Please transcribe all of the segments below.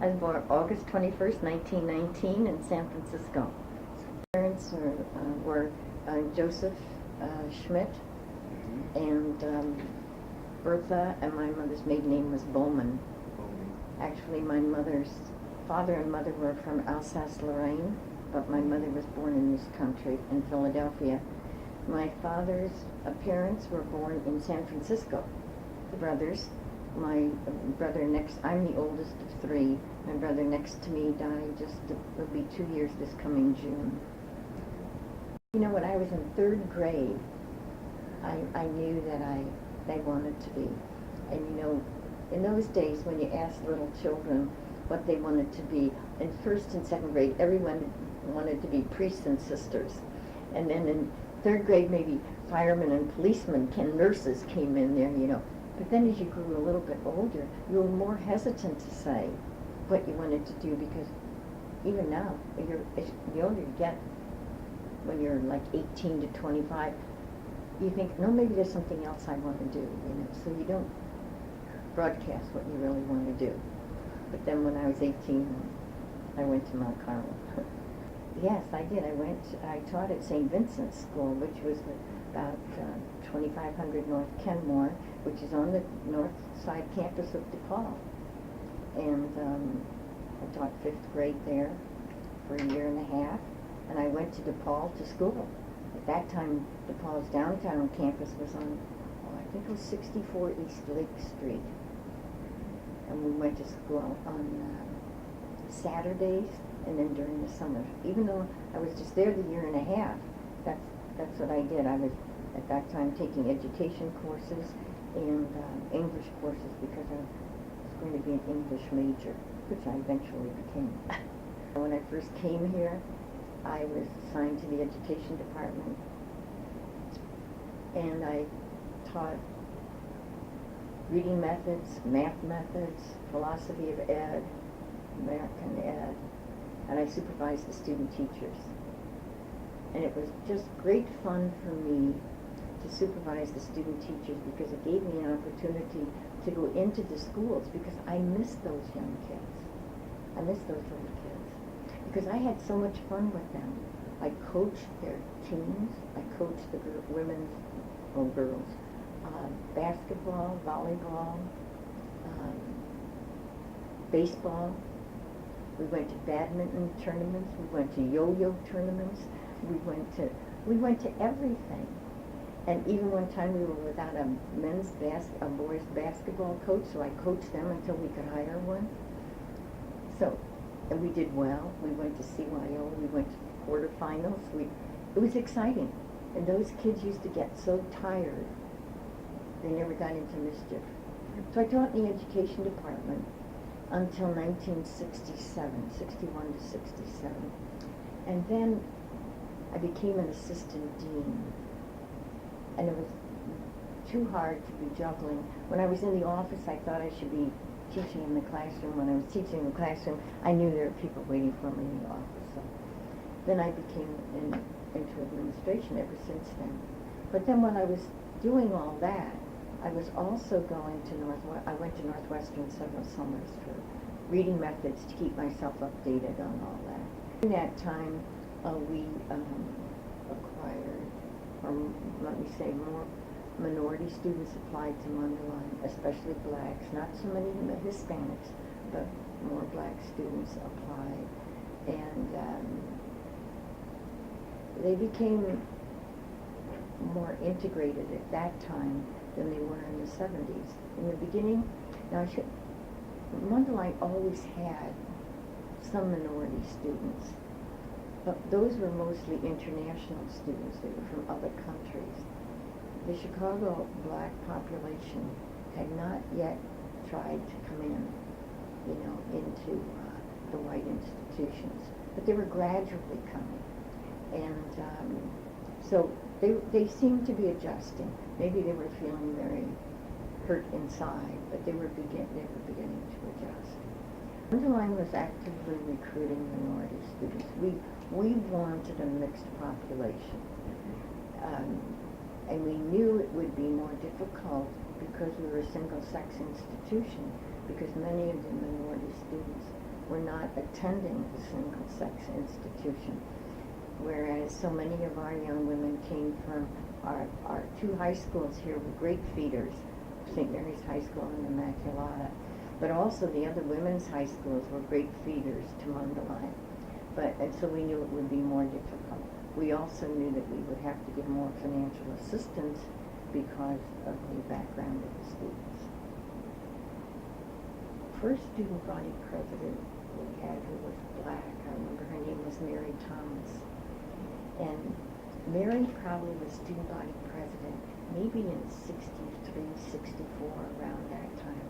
I was born August 21st, 1919 in San Francisco. Parents were Joseph Schmidt and Bertha, and my mother's maiden name was Bowman. Actually, my mother's father and mother were from Alsace-Lorraine, but my mother was born in this country, in Philadelphia. My father's parents were born in San Francisco, the brothers. My brother next, I'm the oldest of three. My brother next to me died it'll be 2 years this coming June. You know, when I was in third grade, I knew that I wanted to be. And you know, in those days when you asked little children what they wanted to be, in first and second grade, everyone wanted to be priests and sisters. And then in third grade, maybe firemen and policemen, nurses came in there, you know. But then as you grew a little bit older, you were more hesitant to say what you wanted to do, because even now, the older you get, when you're like 18 to 25, you think, no, maybe there's something else I want to do, you know. So you don't broadcast what you really want to do. But then when I was 18, I went to Mount Carmel. Yes, I did. I taught at St. Vincent's School, which was about 2500 North Kenmore, which is on the north side campus of DePaul. And I taught 5th grade there for a year and a half, and I went to DePaul to school. At that time, DePaul's downtown campus was on, I think it was 64 East Lake Street. And we went to school on Saturdays and then during the summer. Even though I was just there the year and a half, that's what I did. I was at that time taking education courses and English courses, because I was going to be an English major, which I eventually became. When I first came here, I was assigned to the education department, and I taught reading methods, math methods, philosophy of ed, American ed, and I supervised the student teachers. And it was just great fun for me to supervise the student teachers, because it gave me an opportunity to go into the schools, because I miss those young kids. I miss those little kids, because I had so much fun with them. I coached their teams. I coached the women's, or girls, basketball, volleyball, baseball. We went to badminton tournaments. We went to yo-yo tournaments. We went to everything. And even one time we were without a boys basketball coach, so I coached them until we could hire one. So, and we did well. We went to CYO. We went to quarterfinals. It was exciting. And those kids used to get so tired, they never got into mischief. So I taught in the education department until 1967, 61 to 67. And then I became an assistant dean. And it was too hard to be juggling. When I was in the office, I thought I should be teaching in the classroom. When I was teaching in the classroom, I knew there were people waiting for me in the office. So then I became into administration ever since then. But then when I was doing all that, I was also going to I went to Northwestern several summers for reading methods to keep myself updated on all that. In that time, we acquired, or let me say, more minority students applied to Mundelein, especially blacks. Not so many Hispanics, but more black students applied. And they became more integrated at that time than they were in the 70s. In the beginning, Mundelein always had some minority students, but those were mostly international students. They were from other countries. The Chicago black population had not yet tried to come in, into the white institutions, but they were gradually coming. And so they seemed to be adjusting. Maybe they were feeling very hurt inside, but they were beginning to adjust. Mundelein was actively recruiting minority students. We wanted a mixed population. And we knew it would be more difficult because we were a single-sex institution, because many of the minority students were not attending a single-sex institution, whereas so many of our young women came from our two high schools here were great feeders, St. Mary's High School and Immaculata, but also the other women's high schools were great feeders to Mundelein. And so we knew it would be more difficult. We also knew that we would have to give more financial assistance because of the background of the students. First student body president we had who was black, I remember her name was Mary Thomas. And Mary probably was student body president maybe in 63, 64, around that time.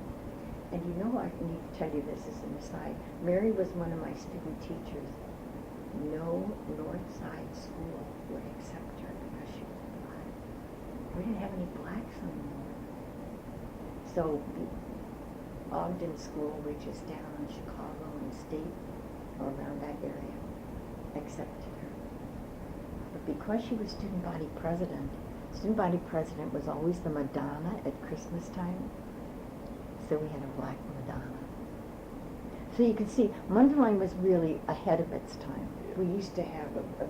And you know, I need to tell you this as an aside. Mary was one of my student teachers. No North Side school would accept her because she was black. We didn't have any blacks anymore. So Ogden School, which is down in Chicago and State, or around that area, accepted her. But because she was student body president was always the Madonna at Christmas time. So we had a black Madonna. So you can see, Mundelein was really ahead of its time. We used to have a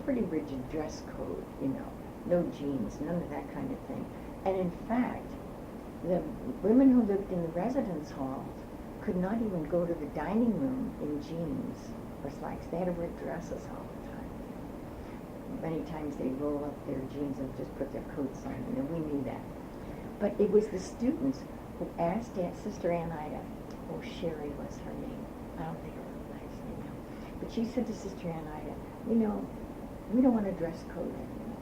pretty rigid dress code, you know, no jeans, none of that kind of thing. And in fact, the women who lived in the residence halls could not even go to the dining room in jeans or slacks. They had to wear dresses all the time. Many times they'd roll up their jeans and just put their coats on, and we knew that. But it was the students who asked Sister Ann Ida, oh, Sherry was her name. I don't think her last name now. But she said to Sister Ann Ida, you know, we don't want a dress code anymore.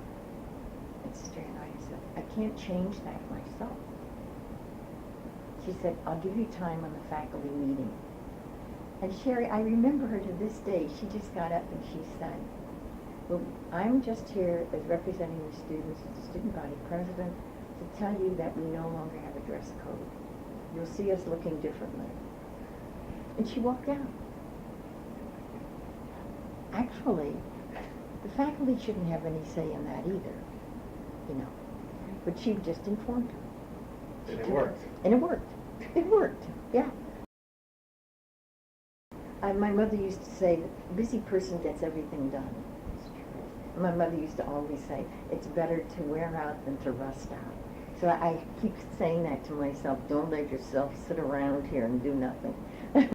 And Sister Ann Ida said, I can't change that myself. She said, I'll give you time on the faculty meeting. And Sherry, I remember her to this day. She just got up and she said, well, I'm just here as representing the students as the student body president to tell you that we no longer have a dress code. You'll see us looking differently. And she walked out. Actually, the faculty shouldn't have any say in that either, you know. But she just informed her. And it worked. And it worked. It worked, yeah. My mother used to say, the busy person gets everything done. My mother used to always say, it's better to wear out than to rust out. So I keep saying that to myself, don't let yourself sit around here and do nothing.